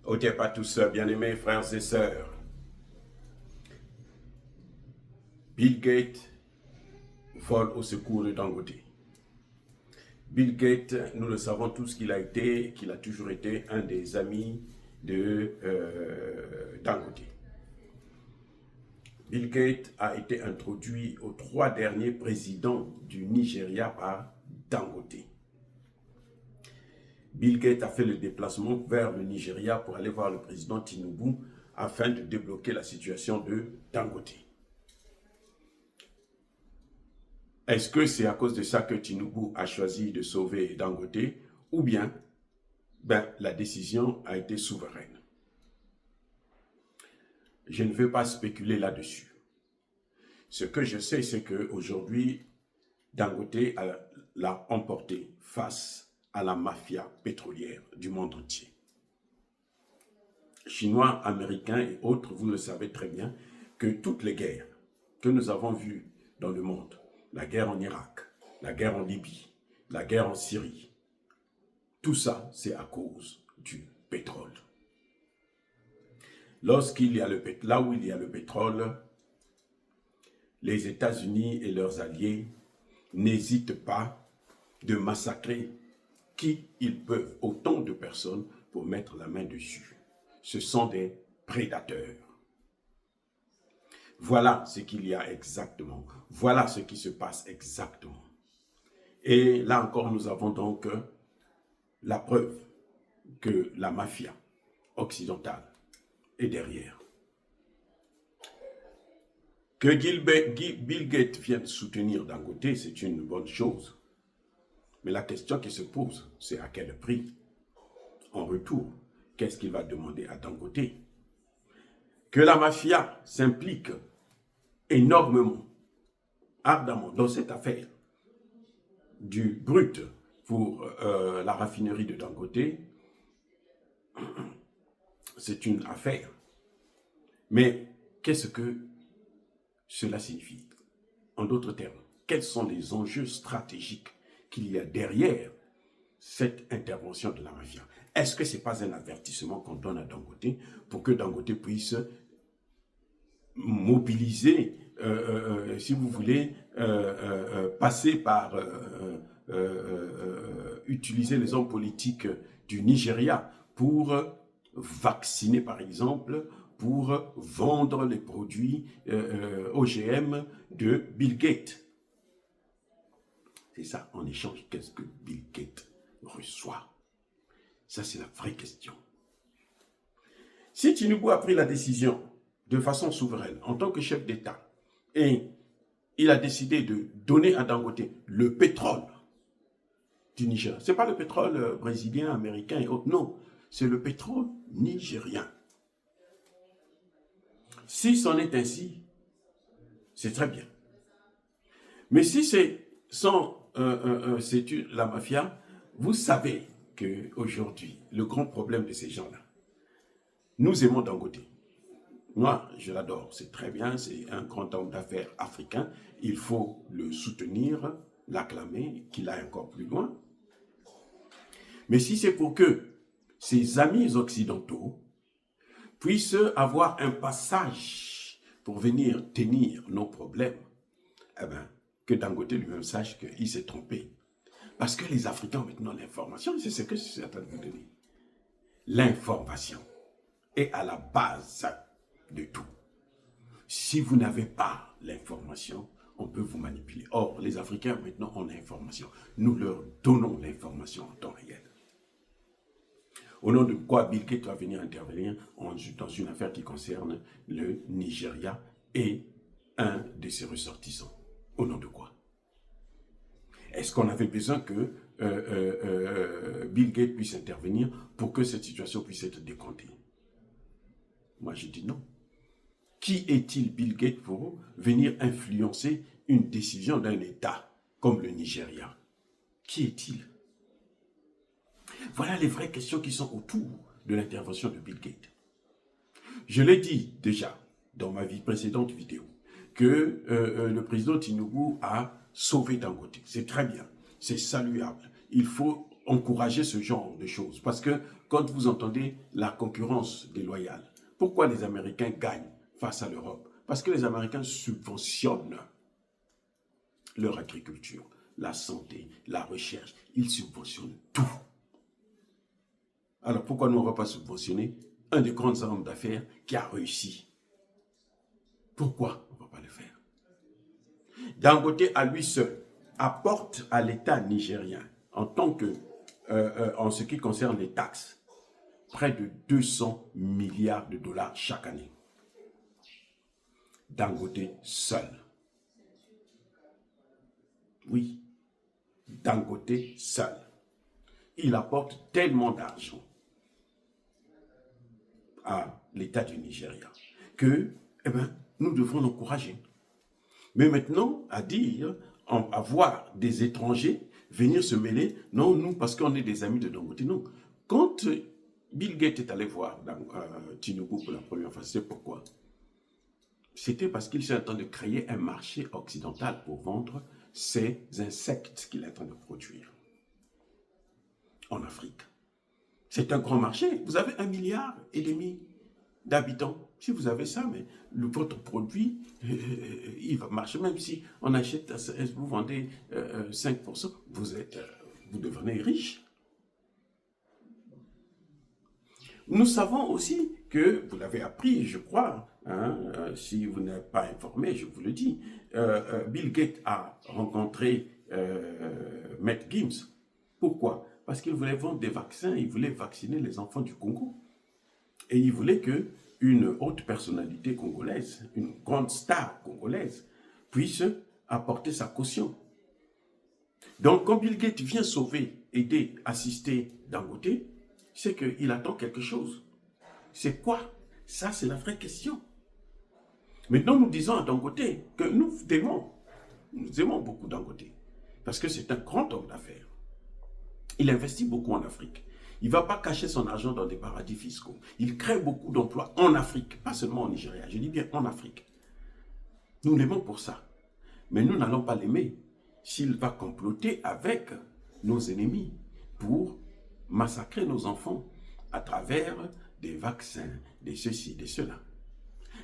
Ôtez pas tous, bien-aimés frères et sœurs. Bill Gates vole au secours de Dangote. Bill Gates, nous le savons tous qu'il a toujours été un des amis de Dangote. Bill Gates a été introduit aux 3 derniers présidents du Nigeria par Dangote. Bill Gates a fait le déplacement vers le Nigeria pour aller voir le président Tinubu afin de débloquer la situation de Dangote. Est-ce que c'est à cause de ça que Tinubu a choisi de sauver Dangote ou bien la décision a été souveraine? Je ne veux pas spéculer là-dessus. Ce que je sais, c'est qu'aujourd'hui, Dangote l'a emporté face à la mafia pétrolière du monde entier. Chinois, Américains et autres, vous le savez très bien, que toutes les guerres que nous avons vues dans le monde, la guerre en Irak, la guerre en Libye, la guerre en Syrie, tout ça, c'est à cause du pétrole. Là où il y a le pétrole, les États-Unis et leurs alliés n'hésitent pas de massacrer qui ils peuvent, autant de personnes pour mettre la main dessus. Ce sont des prédateurs. Voilà ce qu'il y a exactement. Voilà ce qui se passe exactement. Et là encore, nous avons donc la preuve que la mafia occidentale est derrière. Que Bill Gates vienne soutenir Dangote, c'est une bonne chose. Mais la question qui se pose, c'est à quel prix? En retour, qu'est-ce qu'il va demander à Dangote? Que la mafia s'implique énormément, ardemment dans cette affaire du brut pour la raffinerie de Dangote, c'est une affaire. Mais qu'est-ce que cela signifie? En d'autres termes, quels sont les enjeux stratégiques qu'il y a derrière cette intervention de la mafia? Est-ce que ce n'est pas un avertissement qu'on donne à Dangote pour que Dangote puisse mobiliser, si vous voulez, passer par utiliser les hommes politiques du Nigeria pour vacciner, par exemple, pour vendre les produits OGM de Bill Gates? C'est ça, en échange, qu'est-ce que Bill Gates reçoit? Ça, c'est la vraie question. Si Tinubu a pris la décision de façon souveraine, en tant que chef d'État, et il a décidé de donner à Dangote le pétrole du Niger, ce n'est pas le pétrole brésilien, américain et autres, non, c'est le pétrole nigérien. Si c'en est ainsi, c'est très bien. Mais si c'est la mafia, vous savez qu'aujourd'hui, le grand problème de ces gens-là, nous aimons Dangote. Moi, je l'adore, c'est très bien, c'est un grand homme d'affaires africain. Il faut le soutenir, l'acclamer, qu'il aille encore plus loin. Mais si c'est pour que ses amis occidentaux puissent avoir un passage pour venir tenir nos problèmes, eh bien, que Dangote lui-même sache qu'il s'est trompé. Parce que les Africains ont maintenant l'information, c'est ce que je suis en train de vous donner. L'information est à la base de tout. Si vous n'avez pas l'information, on peut vous manipuler. Or, les Africains maintenant ont l'information. Nous leur donnons l'information en temps réel. Au nom de quoi Bill Gates va venir intervenir dans une affaire qui concerne le Nigeria et un de ses ressortissants. Au nom de quoi? Est-ce qu'on avait besoin que Bill Gates puisse intervenir pour que cette situation puisse être décomptée? Moi, je dis non. Qui est-il, Bill Gates, pour venir influencer une décision d'un État comme le Nigeria? Qui est-il? Voilà les vraies questions qui sont autour de l'intervention de Bill Gates. Je l'ai dit déjà dans ma précédente vidéo que le président Tinubu a sauvé Dangote. C'est très bien, c'est saluable. Il faut encourager ce genre de choses. Parce que quand vous entendez la concurrence déloyale, pourquoi les Américains gagnent face à l'Europe? Parce que les Américains subventionnent leur agriculture, la santé, la recherche. Ils subventionnent tout. Alors pourquoi nous, on ne va pas subventionner un des grands hommes d'affaires qui a réussi? Pourquoi on ne va pas le faire? Dangote, à lui seul, apporte à l'État nigérien, en ce qui concerne les taxes, près de 200 milliards de dollars chaque année. Dangote seul. Oui, Dangote seul. Il apporte tellement d'argent à l'État du Nigeria que nous devons l'encourager. Mais maintenant, à dire, à voir des étrangers venir se mêler, non, nous, parce qu'on est des amis de Dangote, non. Quand Bill Gates est allé voir Tinubu pour la première fois, c'est pourquoi? C'était parce qu'il est en train de créer un marché occidental pour vendre ces insectes qu'il est en train de produire en Afrique. C'est un grand marché. Vous avez 1,5 milliard d'habitants. Si vous avez ça, mais votre produit, il va marcher. Même si on achète, vous vendez 5%, vous devenez riche. Nous savons aussi que, vous l'avez appris, je crois, si vous n'êtes pas informé, je vous le dis, Bill Gates a rencontré Matt Gims. Pourquoi? Parce qu'il voulait vendre des vaccins, il voulait vacciner les enfants du Congo. Et il voulait qu'une haute personnalité congolaise, une grande star congolaise, puisse apporter sa caution. Donc, quand Bill Gates vient sauver, aider, assister Dangote, c'est qu'il attend quelque chose. C'est quoi? Ça, c'est la vraie question. Maintenant, nous disons à Dangote que nous aimons beaucoup Dangote, parce que c'est un grand homme d'affaires. Il investit beaucoup en Afrique. Il ne va pas cacher son argent dans des paradis fiscaux. Il crée beaucoup d'emplois en Afrique, pas seulement au Nigeria. Je dis bien en Afrique. Nous l'aimons pour ça. Mais nous n'allons pas l'aimer s'il va comploter avec nos ennemis pour massacrer nos enfants à travers des vaccins, des ceci, des cela.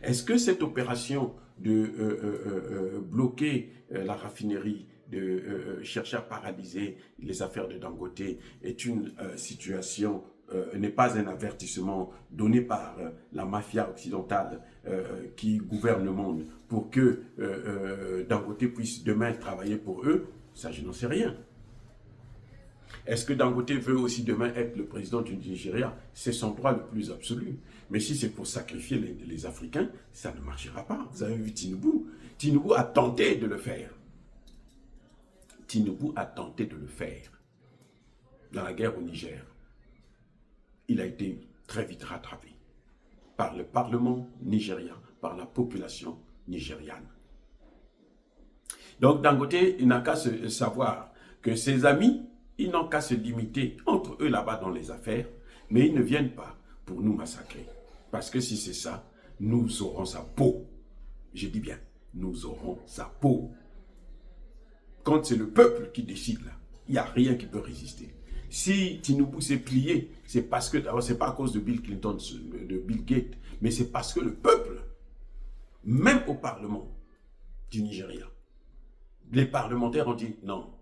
Est-ce que cette opération de bloquer la raffinerie, de chercher à paralyser les affaires de Dangote est une situation, n'est pas un avertissement donné par la mafia occidentale qui gouverne le monde pour que Dangote puisse demain travailler pour eux? Ça, je n'en sais rien. Est-ce que Dangote veut aussi demain être le président du Nigeria? C'est son droit le plus absolu. Mais si c'est pour sacrifier les Africains, ça ne marchera pas. Vous avez vu Tinubu. Tinubu a tenté de le faire. Tinubu a tenté de le faire dans la guerre au Niger. Il a été très vite rattrapé par le Parlement nigérien, par la population nigériane. Donc Dangote, il n'a qu'à savoir que ses amis, ils n'ont qu'à se limiter entre eux là-bas dans les affaires, mais ils ne viennent pas pour nous massacrer. Parce que si c'est ça, nous aurons sa peau. Je dis bien, nous aurons sa peau. Quand c'est le peuple qui décide là, il n'y a rien qui peut résister. Si Tinubu s'est plié, c'est parce que, d'abord, c'est pas à cause de Bill Clinton, de Bill Gates, mais c'est parce que le peuple, même au Parlement du Nigeria, les parlementaires ont dit non,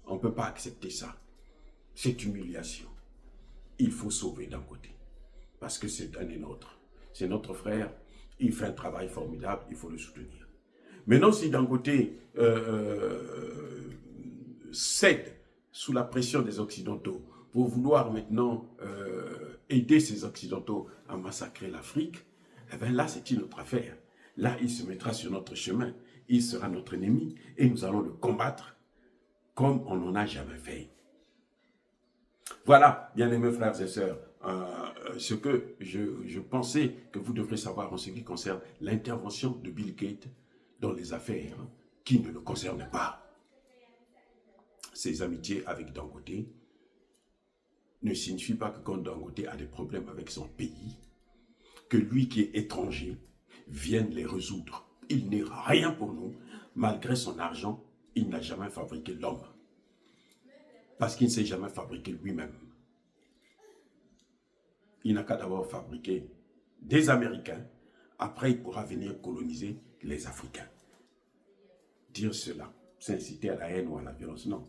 on ne peut pas accepter ça. C'est humiliation. Il faut sauver Dangote. Parce que c'est un des nôtres. C'est notre frère. Il fait un travail formidable. Il faut le soutenir. Maintenant, si Dangote cède sous la pression des Occidentaux pour vouloir maintenant aider ces Occidentaux à massacrer l'Afrique, eh bien là, c'est une autre affaire. Là, il se mettra sur notre chemin. Il sera notre ennemi et nous allons le combattre comme on n'en a jamais fait. Voilà, bien-aimés frères et sœurs, ce que je pensais que vous devrez savoir en ce qui concerne l'intervention de Bill Gates dans les affaires qui ne le concernent pas. Ses amitiés avec Dangote ne signifient pas que quand Dangote a des problèmes avec son pays, que lui qui est étranger vienne les résoudre. Il n'est rien pour nous. Malgré son argent, il n'a jamais fabriqué l'homme. Parce qu'il ne s'est jamais fabriqué lui-même. Il n'a qu'à d'abord fabriquer des Américains. Après, il pourra venir coloniser les Africains. Dire cela, c'est inciter à la haine ou à la violence. Non,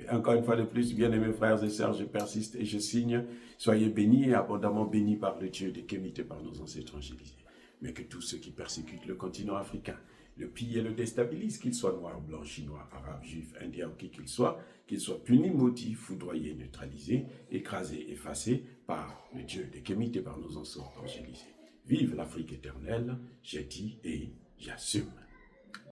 encore une fois de plus, bien-aimés frères et sœurs, je persiste et je signe. Soyez bénis et abondamment bénis par le Dieu de Kémité, par nos ancêtres angélisés. Mais que tous ceux qui persécutent le continent africain, le pillent et le déstabilisent, qu'ils soient noirs, blancs, chinois, arabes, juifs, indiens ou qui qu'ils soient punis, maudits, foudroyés, neutralisés, écrasés, effacés par le Dieu de Kémité, par nos ancêtres angélisés. Vive l'Afrique éternelle, j'ai dit et j'assume.